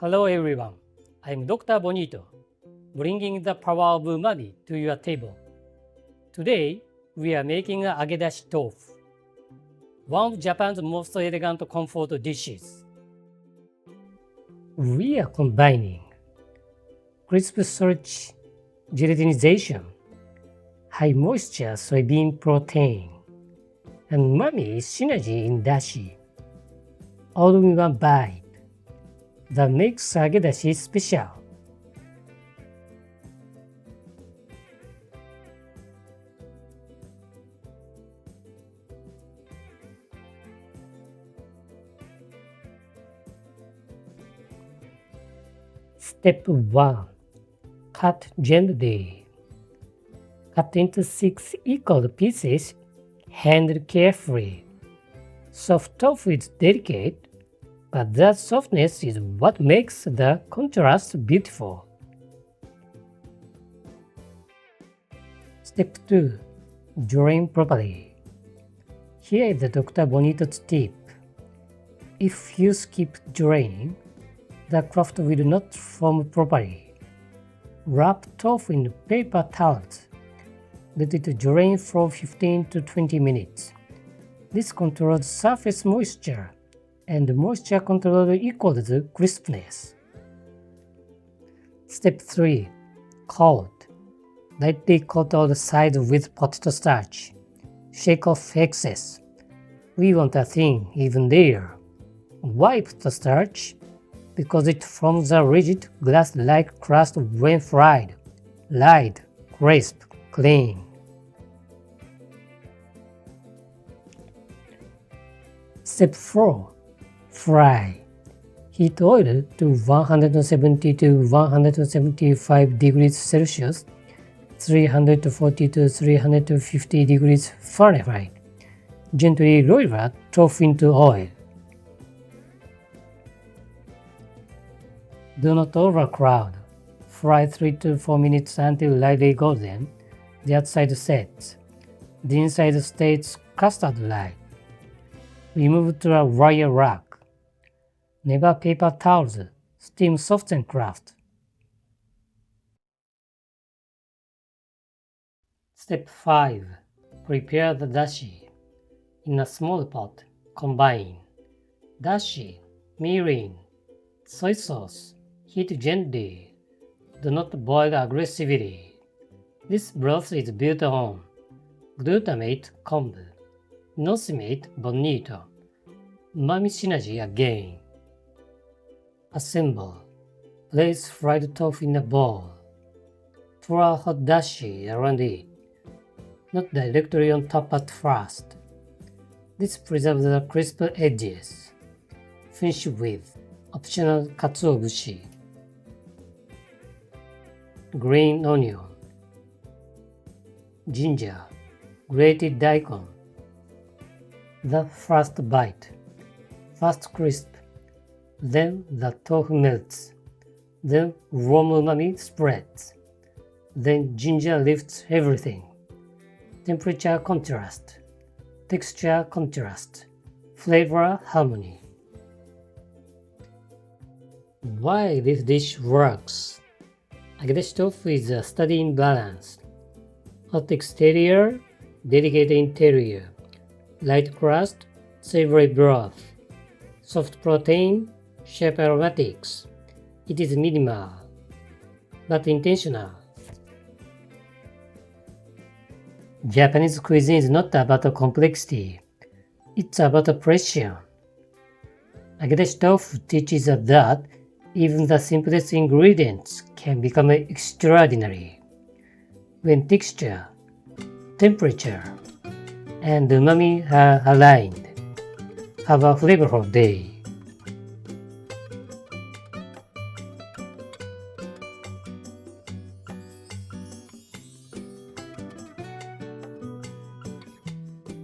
Hello everyone, I'm Dr. Bonito, bringing the power of umami to your table. Today, we are making Agedashi Tofu, one of Japan's most elegant comfort dishes. We are combining crisp starch gelatinization, high moisture soybean protein, and umami synergy in Dashi, all in one bite. That makes Agedashi special. Step 1. Cut gently. Cut into 6 equal pieces, handle carefully. Soft tofu is delicate, but that softness is what makes the contrast beautiful. Step 2. Drain properly. Here is the Dr. Bonito's tip. If you skip draining, the craft will not form properly. Wrap tofu in paper towels. Let it drain for 15 to 20 minutes. This controls surface moisture, and moisture control equals crispness. Step 3. Coat. Lightly coat all the sides with potato starch. Shake off excess. We want a thin, even layer. Why potato starch? Because it forms a rigid, glass-like crust when fried. Light, crisp, clean. Step 4. Fry. Heat oil to 170 to 175 degrees Celsius, 340 to 350 degrees Fahrenheit. Gently lower tofu into oil. Do not overcrowd. Fry 3 to 4 minutes until lightly golden. The outside sets. The inside stays custard-like. Remove to a wire rack. Never paper towels. Steam soften craft. Step 5. Prepare the dashi. In a small pot, combine dashi, mirin, soy sauce. Heat gently. Do not boil aggressively. This broth is built on glutamate kombu, inosmate bonito, umami synergy again. Assemble. Place fried tofu in a bowl. Pour hot dashi around it, not directly on top at first. This preserves the crisp edges. Finish with optional Katsuobushi. Green onion, ginger, grated daikon. The first bite, first crisp, then the tofu melts, then warm umami spreads, then ginger lifts everything. Temperature contrast, texture contrast, flavor harmony. Why this dish works? Agedashi Tofu is a study in balance. Hot exterior, delicate interior. Light crust, savory broth. Soft protein, sharp aromatics. It is minimal, but intentional. Japanese cuisine is not about complexity. It's about precision. Agedashi Tofu teaches us that even the simplest ingredients can become extraordinary when texture, temperature, and umami are aligned. Have a flavorful day.